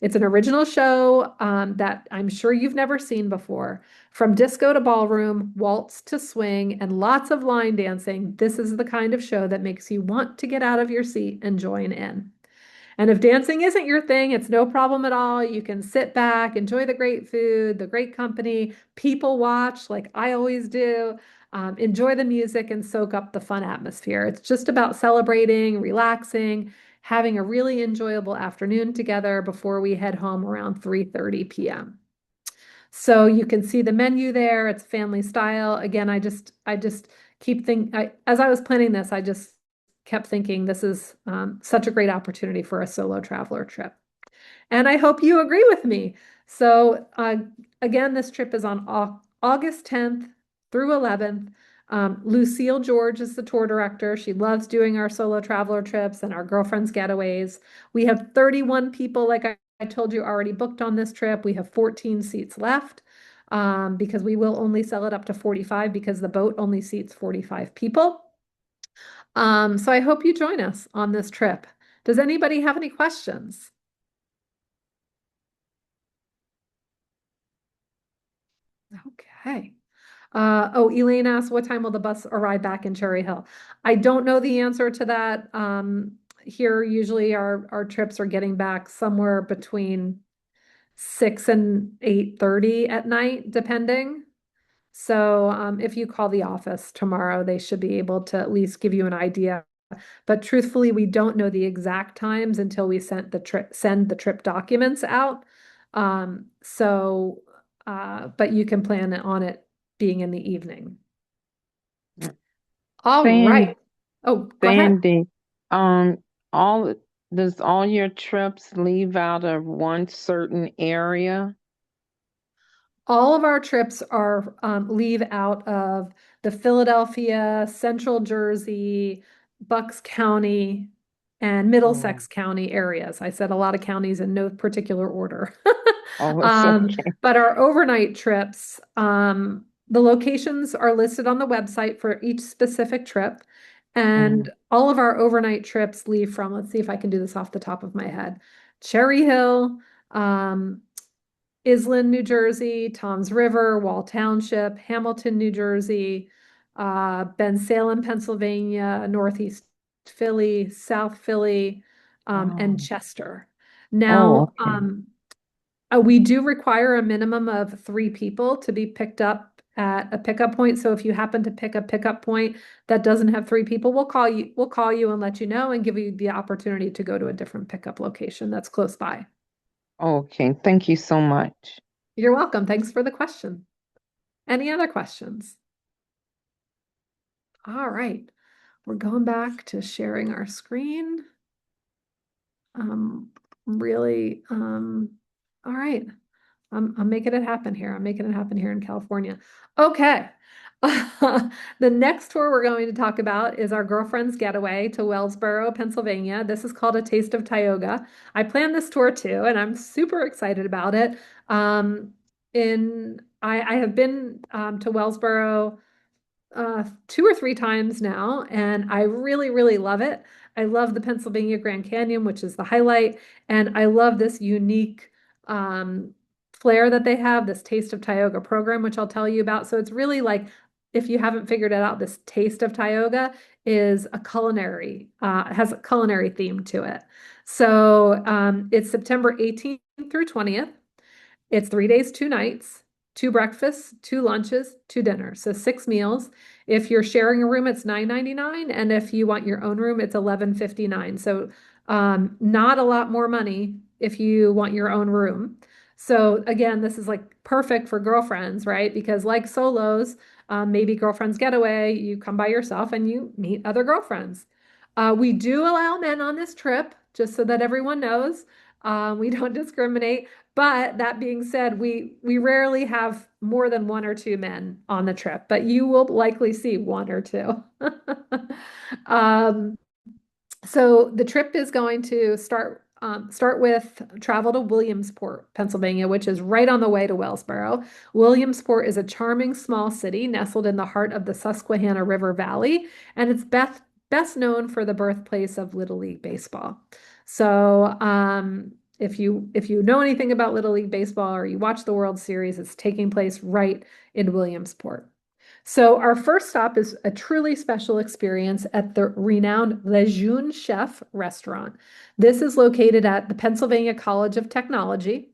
[SPEAKER 1] It's an original show that I'm sure you've never seen before. From disco to ballroom, waltz to swing, and lots of line dancing, this is the kind of show that makes you want to get out of your seat and join in. And if dancing isn't your thing, it's no problem at all. You can sit back, enjoy the great food, the great company, people watch like I always do, enjoy the music and soak up the fun atmosphere. It's just about celebrating, relaxing, having a really enjoyable afternoon together before we head home around 3:30 p.m. So you can see the menu there. It's family style. Again, I just keep as I was planning this, I just kept thinking this is such a great opportunity for a solo traveler trip. And I hope you agree with me. So again, this trip is on August 10th through 11th. Lucille George is the tour director. She loves doing our solo traveler trips and our girlfriends getaways. We have 31 people, like I told you, already booked on this trip. We have 14 seats left because we will only sell it up to 45 because the boat only seats 45 people. So I hope you join us on this trip. Does anybody have any questions? Okay. Elaine asked, what time will the bus arrive back in Cherry Hill? I don't know the answer to that. Here, usually our trips are getting back somewhere between 6 and 8:30 at night, depending. So if you call the office tomorrow, they should be able to at least give you an idea. But truthfully, we don't know the exact times until we send the trip documents out. But you can plan on it being in the evening. All
[SPEAKER 3] San-
[SPEAKER 1] right. Oh, go ahead.
[SPEAKER 3] Sandy, um, all does all your trips leave out of one certain area?
[SPEAKER 1] All of our trips are leave out of the Philadelphia, Central Jersey, Bucks County, and
[SPEAKER 3] Oh,
[SPEAKER 1] Middlesex County areas. I said a lot of counties in no particular order.
[SPEAKER 3] oh, it's okay.
[SPEAKER 1] But our overnight trips, the locations are listed on the website for each specific trip.
[SPEAKER 3] Mm,
[SPEAKER 1] And all of our overnight trips leave from, let's see if I can do this off the top of my head, Cherry Hill, um, Island, New Jersey, Toms River, Wall Township, Hamilton, New Jersey, Bensalem, Pennsylvania, Northeast Philly, South Philly, and
[SPEAKER 3] oh,
[SPEAKER 1] Chester.
[SPEAKER 3] oh,
[SPEAKER 1] Now,
[SPEAKER 3] okay.
[SPEAKER 1] we do require a minimum of 3 people to be picked up at a pickup point. So if you happen to pick a pickup point that doesn't have 3 people, we'll call you and let you know and give you the opportunity to go to a different pickup location that's close by.
[SPEAKER 3] Okay, thank you so much.
[SPEAKER 1] You're welcome. Thanks for the question. Any other questions? All right, we're going back to sharing our screen. Um, really, all right. I'm making it happen here. I'm making it happen here in California. Okay. The next tour we're going to talk about is our girlfriend's getaway to Wellsboro, Pennsylvania. This is called A Taste of Tioga. I planned this tour too, and I'm super excited about it. Um, I have been to Wellsboro 2 or 3 times now, and I really, really love it. I love the Pennsylvania Grand Canyon, which is the highlight, and I love this unique um, flair that they have, this Taste of Tioga program, which I'll tell you about. So it's really like, if you haven't figured it out, this Taste of Tioga is a culinary, has a culinary theme to it. So it's September 18th through 20th. It's 3 days, 2 nights, 2 breakfasts, 2 lunches, 2 dinners. So 6 meals. If you're sharing a room, it's $9.99. And if you want your own room, it's $11.59. So not a lot more money if you want your own room. So again, this is like perfect for girlfriends, right? Because like solos, maybe girlfriends getaway, you come by yourself and you meet other girlfriends. We do allow men on this trip, just so that everyone knows. We don't discriminate. But that being said, we rarely have more than 1 or 2 men on the trip, but you will likely see 1 or 2. Um, so the trip is going to start with travel to Williamsport, Pennsylvania, which is right on the way to Wellsboro. Williamsport is a charming small city nestled in the heart of the Susquehanna River Valley, and it's best known for the birthplace of Little League Baseball. So if you know anything about Little League Baseball or you watch the World Series, it's taking place right in Williamsport. So our first stop is a truly special experience at the renowned Le Jeune Chef restaurant. This is located at the Pennsylvania College of Technology.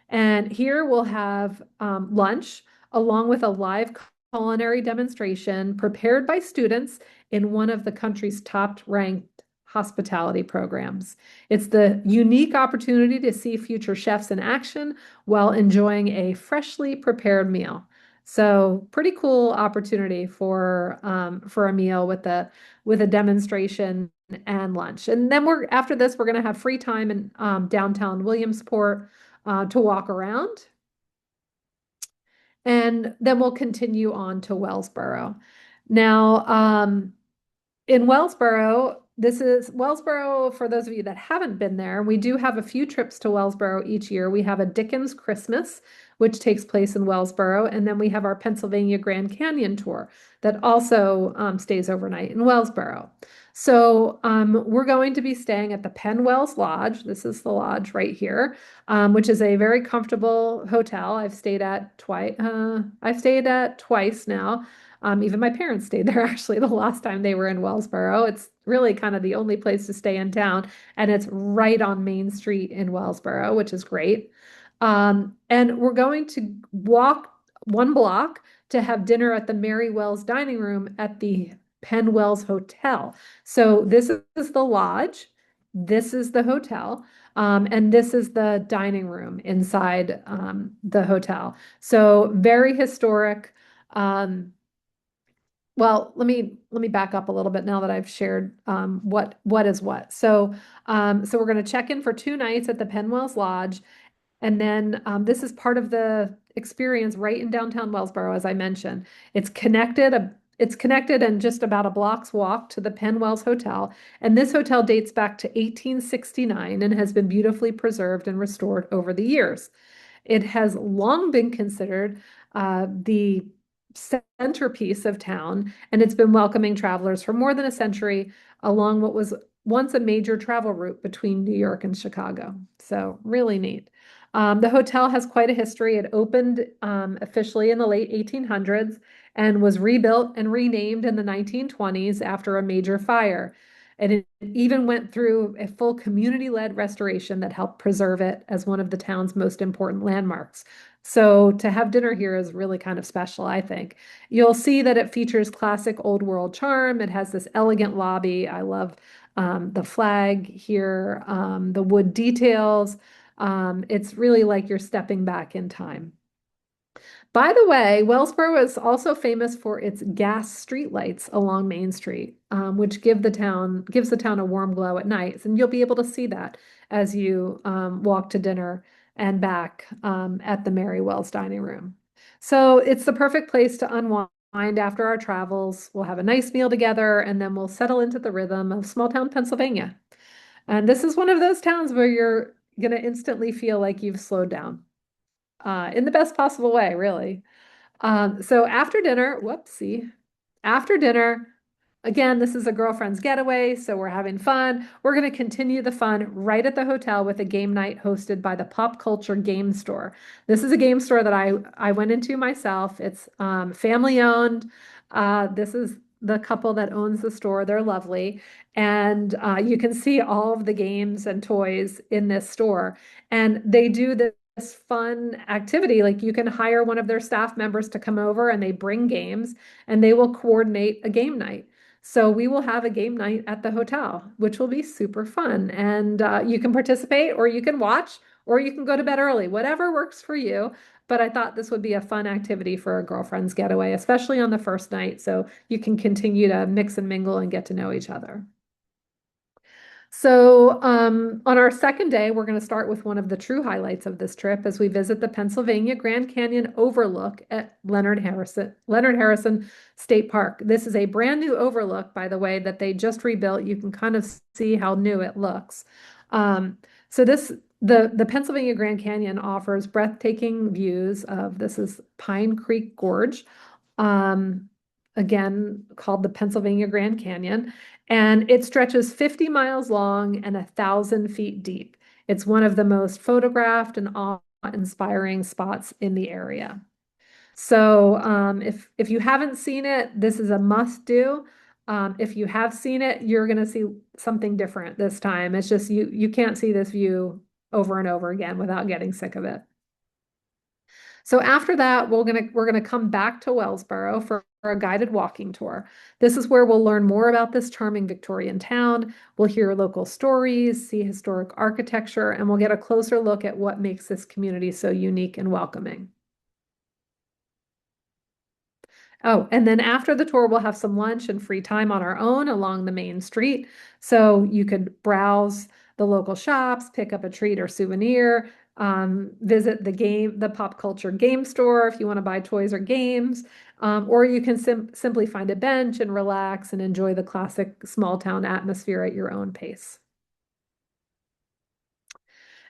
[SPEAKER 1] And here we'll have lunch along with a live culinary demonstration prepared by students in one of the country's top ranked hospitality programs. It's the unique opportunity to see future chefs in action while enjoying a freshly prepared meal. So pretty cool opportunity for a meal with a demonstration and lunch. And then after this, we're going to have free time in downtown Williamsport to walk around. And then we'll continue on to Wellsboro. Now, in Wellsboro, this is Wellsboro, for those of you that haven't been there, we do have a few trips to Wellsboro each year. We have a Dickens Christmas, which takes place in Wellsboro, and then we have our Pennsylvania Grand Canyon tour that also stays overnight in Wellsboro. So we're going to be staying at the Penn Wells Lodge. This is the lodge right here, which is a very comfortable hotel. I've stayed at twice. I've stayed at twice now. Even my parents stayed there actually the last time they were in Wellsboro. It's really kind of the only place to stay in town, and it's right on Main Street in Wellsboro, which is great. And we're going to walk 1 block to have dinner at the Mary Wells dining room at the Penn Wells Hotel. So this is the lodge, this is the hotel, and this is the dining room inside the hotel. So very historic. Well, let me back up a little bit now that I've shared what is what. So we're going to check in for 2 nights at the Penwells Lodge, and then this is part of the experience right in downtown Wellsboro, as I mentioned. It's connected and just about a block's walk to the Penwells Hotel. And this hotel dates back to 1869 and has been beautifully preserved and restored over the years. It has long been considered the centerpiece of town, and it's been welcoming travelers for more than a century along what was once a major travel route between New York and Chicago. So really neat. The hotel has quite a history. It opened officially in the late 1800s and was rebuilt and renamed in the 1920s after a major fire. And it even went through a full community-led restoration that helped preserve it as one of the town's most important landmarks. So to have dinner here is really kind of special, I think. You'll see that it features classic old world charm. It has this elegant lobby. I love the flag here, the wood details. It's really like you're stepping back in time. By the way, Wellsboro is also famous for its gas streetlights along Main Street, which gives the town a warm glow at night. And you'll be able to see that as you walk to dinner and back at the Mary Wells dining room. So it's the perfect place to unwind after our travels. We'll have a nice meal together, and then we'll settle into the rhythm of small town Pennsylvania. And this is one of those towns where you're going to instantly feel like you've slowed down. in the best possible way, really. So after dinner, whoopsie, after dinner, again, this is a girlfriend's getaway, so we're having fun. We're going to continue the fun right at the hotel with a game night hosted by the Pop Culture Game Store. This is a game store that I went into myself. It's family owned. This is the couple that owns the store. They're lovely. And you can see all of the games and toys in this store. And they do this fun activity. Like you can hire one of their staff members to come over and they bring games and they will coordinate a game night. So we will have a game night at the hotel, which will be super fun. And you can participate or you can watch or you can go to bed early, whatever works for you. But I thought this would be a fun activity for a girlfriend's getaway, especially on the first night. So you can continue to mix and mingle and get to know each other. So, on our second day, we're going to start with one of the true highlights of this trip as we visit the Pennsylvania Grand Canyon overlook at Leonard Harrison State Park. This is a brand new overlook, by the way, that they just rebuilt. You can kind of see how new it looks. So the Pennsylvania Grand Canyon offers breathtaking views of this is Pine Creek Gorge. Um, again, called the Pennsylvania Grand Canyon, and it stretches 50 miles long and 1,000 feet deep. It's one of the most photographed and awe-inspiring spots in the area. So if you haven't seen it, this is a must do. If you have seen it, you're going to see something different this time. It's just you can't see this view over and over again without getting sick of it. So after that, we're gonna come back to Wellsboro for a guided walking tour. This is where we'll learn more about this charming Victorian town. We'll hear local stories, see historic architecture, and we'll get a closer look at what makes this community so unique and welcoming. Oh, and then after the tour, we'll have some lunch and free time on our own along the main street. So you could browse the local shops, pick up a treat or souvenir, visit the pop culture game store if you want to buy toys or games, or you can simply find a bench and relax and enjoy the classic small town atmosphere at your own pace.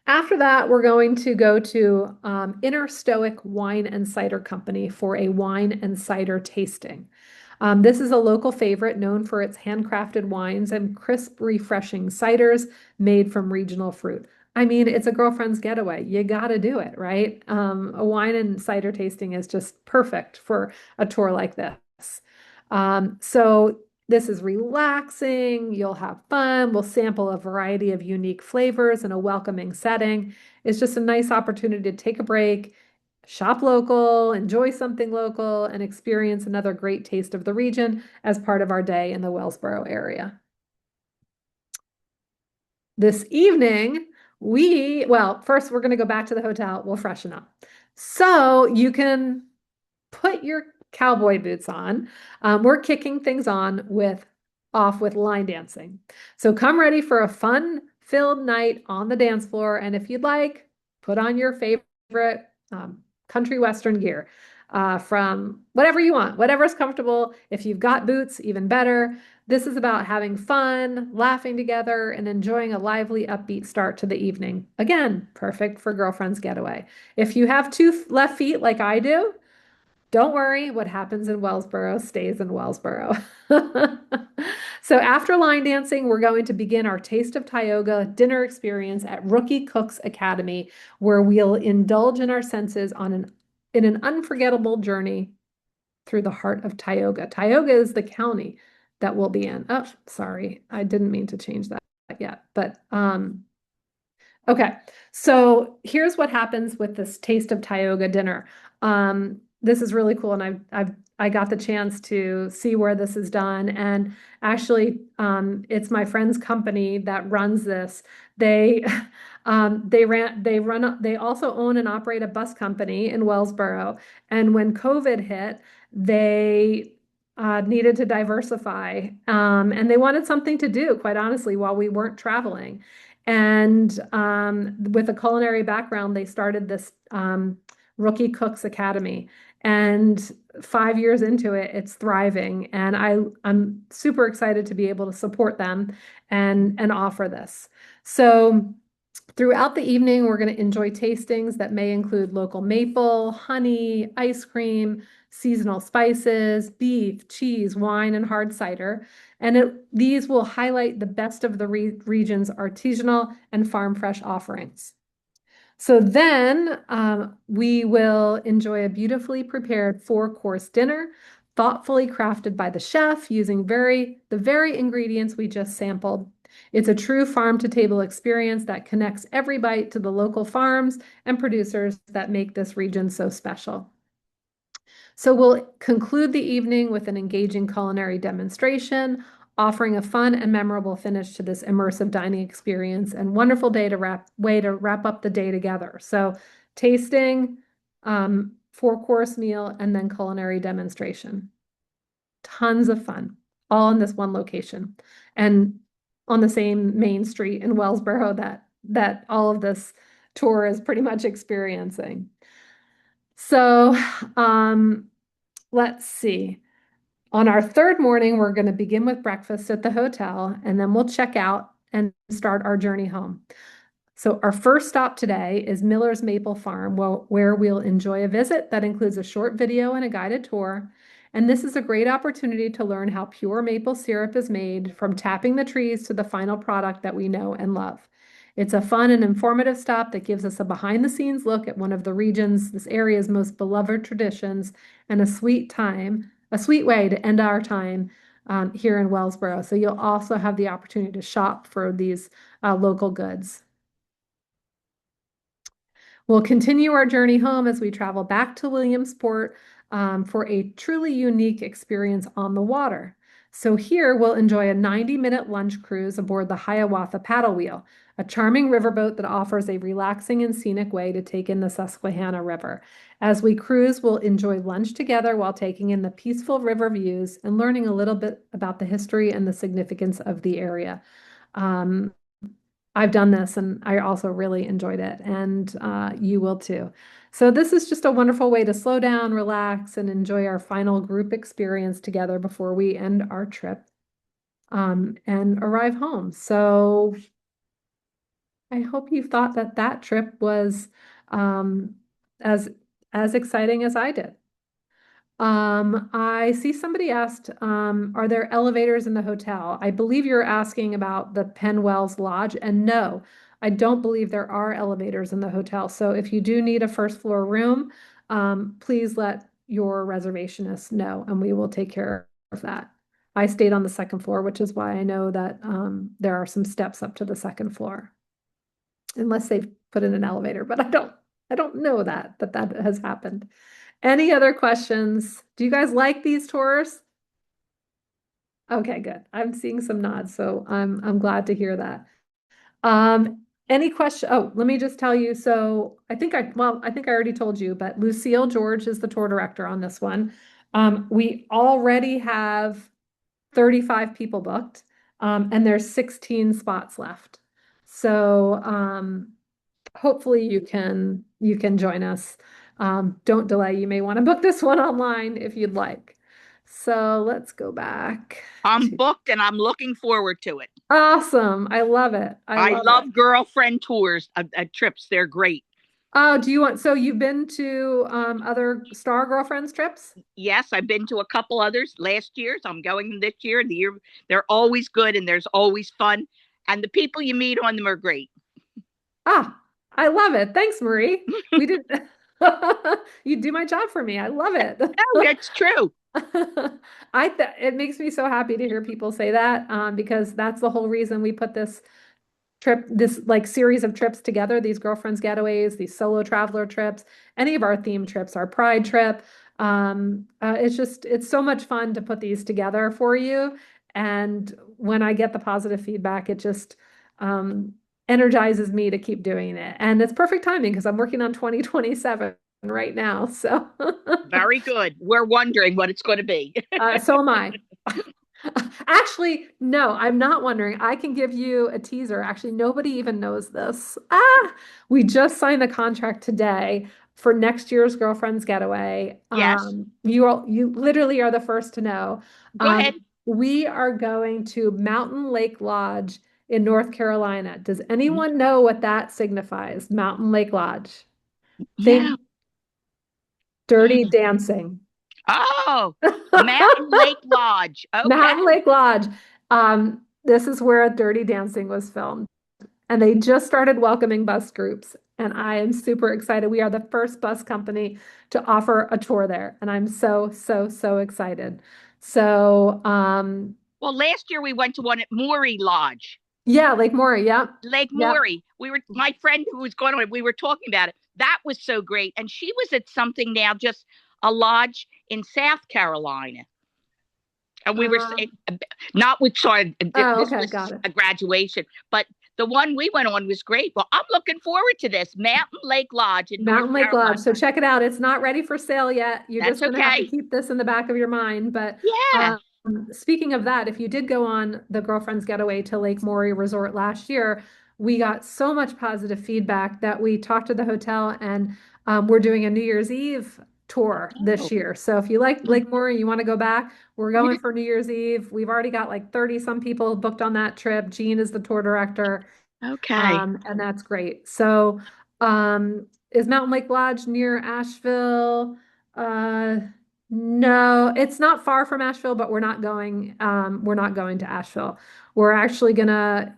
[SPEAKER 1] After that, we're going to go to Inner Stoic Wine and Cider Company for a wine and cider tasting. This is a local favorite known for its handcrafted wines and crisp, refreshing ciders made from regional fruit. I mean, it's a girlfriend's getaway. You got to do it, right? A wine and cider tasting is just perfect for a tour like this. So this is relaxing. You'll have fun. We'll sample a variety of unique flavors in a welcoming setting. It's just a nice opportunity to take a break, shop local, enjoy something local, and experience another great taste of the region as part of our day in the Wellsboro area. This evening, well, first we're going to go back to the hotel. We'll freshen up. So you can put your cowboy boots on. We're kicking things off with line dancing. So come ready for a fun-filled night on the dance floor. And if you'd like, put on your favorite country western gear from whatever you want, whatever's comfortable. If you've got boots, even better. This is about having fun, laughing together, and enjoying a lively, upbeat start to the evening. Again, perfect for girlfriend's getaway. If you have two left feet like I do, don't worry, what happens in Wellsboro stays in Wellsboro. So after line dancing, we're going to begin our Taste of Tioga dinner experience at Rookie Cooks Academy, where we'll indulge in our senses in an unforgettable journey through the heart of Tioga. Tioga is the county that we'll be in. Oh, sorry, I didn't mean to change that yet, but okay. So here's what happens with this Taste of Tioga dinner. This is really cool, and I got the chance to see where this is done. And actually, it's my friend's company that runs this. They they also own and operate a bus company in Wellsboro. And when COVID hit, they needed to diversify, and they wanted something to do, quite honestly, while we weren't traveling. And with a culinary background, they started this Rookie Cooks Academy. And 5 years into it, it's thriving. And I'm super excited to be able to support them and offer this. So Throughout the evening, we're going to enjoy tastings that may include local maple, honey, ice cream, seasonal spices, beef, cheese, wine, and hard cider. And these will highlight the best of the region's artisanal and farm fresh offerings. So then we will enjoy a beautifully prepared four-course dinner, thoughtfully crafted by the chef using the very ingredients we just sampled. It's a true farm-to-table experience that connects every bite to the local farms and producers that make this region so special. So we'll conclude the evening with an engaging culinary demonstration, offering a fun and memorable finish to this immersive dining experience and wonderful way to wrap up the day together. So tasting, four-course meal, and then culinary demonstration. Tons of fun, all in this one location. And on the same main street in Wellsboro that all of this tour is pretty much experiencing. So, let's see. On our third morning, we're going to begin with breakfast at the hotel, and then we'll check out and start our journey home. So our first stop today is Miller's Maple Farm, where we'll enjoy a visit that includes a short video and a guided tour. And this is a great opportunity to learn how pure maple syrup is made from tapping the trees to the final product that we know and love. It's a fun and informative stop that gives us a behind-the-scenes look at one of this area's most beloved traditions, and a sweet way to end our time here in Wellsboro. So you'll also have the opportunity to shop for these local goods. We'll continue our journey home as we travel back to Williamsport for a truly unique experience on the water. So here we'll enjoy a 90-minute lunch cruise aboard the Hiawatha Paddle Wheel, a charming riverboat that offers a relaxing and scenic way to take in the Susquehanna River. As we cruise, we'll enjoy lunch together while taking in the peaceful river views and learning a little bit about the history and the significance of the area. I've done this and I also really enjoyed it, and you will too. So this is just a wonderful way to slow down, relax, and enjoy our final group experience together before we end our trip and arrive home. So I hope you thought that trip was um, as exciting as I did. I see somebody asked, are there elevators in the hotel? I believe you're asking about the Penwells Lodge, and no, I don't believe there are elevators in the hotel. So if you do need a first floor room, please let your reservationist know, and we will take care of that. I stayed on the second floor, which is why I know that there are some steps up to the second floor, unless they've put in an elevator, but I don't know that has happened. Any other questions? Do you guys like these tours? Okay, good. I'm seeing some nods, so I'm glad to hear that. Any question? Oh, let me just tell you. So I think I already told you, but Lucille George is the tour director on this one. We already have 35 people booked, and there's 16 spots left. So hopefully you can join us. Don't delay. You may want to book this one online if you'd like. So let's go back
[SPEAKER 4] I'm
[SPEAKER 1] to
[SPEAKER 4] booked and I'm looking forward to it.
[SPEAKER 1] awesome. I love it. I
[SPEAKER 4] I
[SPEAKER 1] love it.
[SPEAKER 4] love girlfriend tours at trips. They're great.
[SPEAKER 1] Oh, so you've been to other Star Girlfriends trips?
[SPEAKER 4] Yes, I've been to a couple others last year, so I'm going this year. The year they're always good and there's always fun. And the people you meet on them are great.
[SPEAKER 1] Ah, I love it. Thanks, Marie. We did you do my job for me. I love it.
[SPEAKER 4] Oh, that's true.
[SPEAKER 1] It makes me so happy to hear people say that because that's the whole reason we put this like series of trips together, these girlfriends getaways, these solo traveler trips, any of our theme trips, our pride trip. It's so much fun to put these together for you. And when I get the positive feedback, it just energizes me to keep doing it. And it's perfect timing because I'm working on 2027 right now. So
[SPEAKER 4] Very good. We're wondering what it's going to be.
[SPEAKER 1] so am I. Actually, no, I'm not wondering. I can give you a teaser. Actually, nobody even knows this. We just signed the contract today for next year's Girlfriends Getaway.
[SPEAKER 4] Yes.
[SPEAKER 1] You literally are the first to know.
[SPEAKER 4] Go ahead.
[SPEAKER 1] We are going to Mountain Lake Lodge in North Carolina. Does anyone know what that signifies? Mountain Lake Lodge.
[SPEAKER 4] Yeah.
[SPEAKER 1] Think Dirty Dancing.
[SPEAKER 4] Oh, Mountain Lake Lodge. Okay.
[SPEAKER 1] Mountain Lake Lodge. This is where Dirty Dancing was filmed. And they just started welcoming bus groups. And I am super excited. We are the first bus company to offer a tour there. And I'm so, so, so excited. So,
[SPEAKER 4] Well, last year we went to one at Maury Lodge.
[SPEAKER 1] yeah, Lake Maury. Yep.
[SPEAKER 4] Lake
[SPEAKER 1] Yep.
[SPEAKER 4] Maury. We were my friend who was going on, we were talking about it. That was so great. And she was at something now, just a lodge in South Carolina. And we were saying, not with, sorry,
[SPEAKER 1] Oh,
[SPEAKER 4] this
[SPEAKER 1] okay.
[SPEAKER 4] was
[SPEAKER 1] Got it.
[SPEAKER 4] a graduation, but the one we went on was great. Well, I'm looking forward to this Mountain Lake Lodge in North
[SPEAKER 1] Mountain Lake Lodge.
[SPEAKER 4] Carolina.
[SPEAKER 1] So check it out. It's not ready for sale yet. You're
[SPEAKER 4] That's
[SPEAKER 1] just going to have to
[SPEAKER 4] okay.
[SPEAKER 1] keep this in the back of your mind. But
[SPEAKER 4] Yeah.
[SPEAKER 1] speaking of that, if you did go on the Girlfriends Getaway to Lake Maury Resort last year, we got so much positive feedback that we talked to the hotel and we're doing a New Year's Eve tour this
[SPEAKER 4] Oh,
[SPEAKER 1] year. So if you like Lake Maury, you want to go back, we're
[SPEAKER 4] yeah.
[SPEAKER 1] going for New Year's Eve. We've already got like 30 some people booked on that trip. Jean is the tour director.
[SPEAKER 4] Okay.
[SPEAKER 1] And that's great. So, is Mountain Lake Lodge near Asheville? Uh, no, it's not far from Asheville, but we're not going to Asheville. We're actually gonna,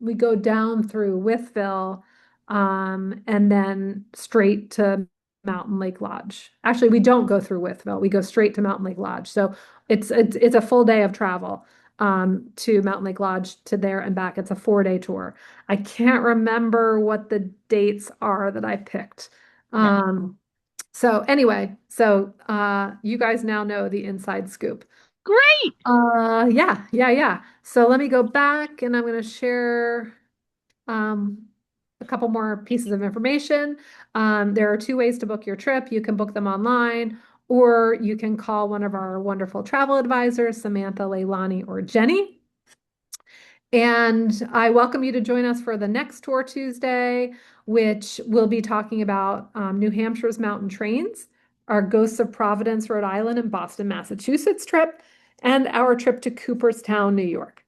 [SPEAKER 1] we go down through Withville, and then straight to Mountain Lake Lodge. Actually, we don't go through Withville. We go straight to Mountain Lake Lodge. So it's a full day of travel to Mountain Lake Lodge to there and back. It's a 4-day tour. I can't remember what the dates are that I picked.
[SPEAKER 4] No.
[SPEAKER 1] So anyway, so you guys now know the inside scoop.
[SPEAKER 4] Great.
[SPEAKER 1] Yeah. So let me go back and I'm going to share um, a couple more pieces of information. There are 2 ways to book your trip. You can book them online, or you can call one of our wonderful travel advisors, Samantha, Leilani, or Jenny. And I welcome you to join us for the next Tour Tuesday, which will be talking about New Hampshire's mountain trains, our Ghosts of Providence, Rhode Island, and Boston, Massachusetts trip, and our trip to Cooperstown, New York.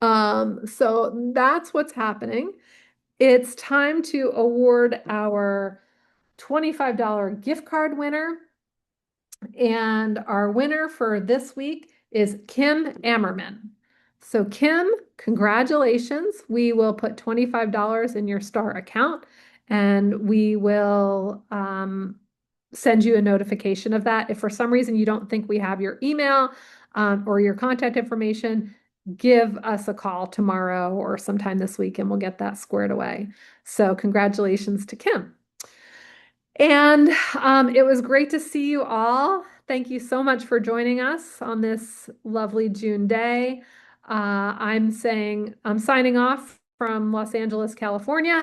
[SPEAKER 1] So that's what's happening. It's time to award our $25 gift card winner. And our winner for this week is Kim Ammerman. So Kim, congratulations. We will put $25 in your Star account and we will send you a notification of that. If for some reason you don't think we have your email or your contact information, give us a call tomorrow or sometime this week and we'll get that squared away. So congratulations to Kim. And it was great to see you all. Thank you so much for joining us on this lovely June day. I'm signing off from Los Angeles, California,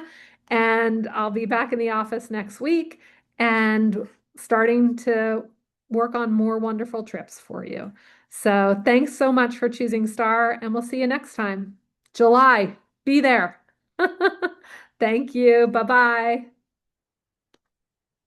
[SPEAKER 1] and I'll be back in the office next week and starting to work on more wonderful trips for you. So thanks so much for choosing Star, and we'll see you next time. July, be there. Thank you. Bye-bye.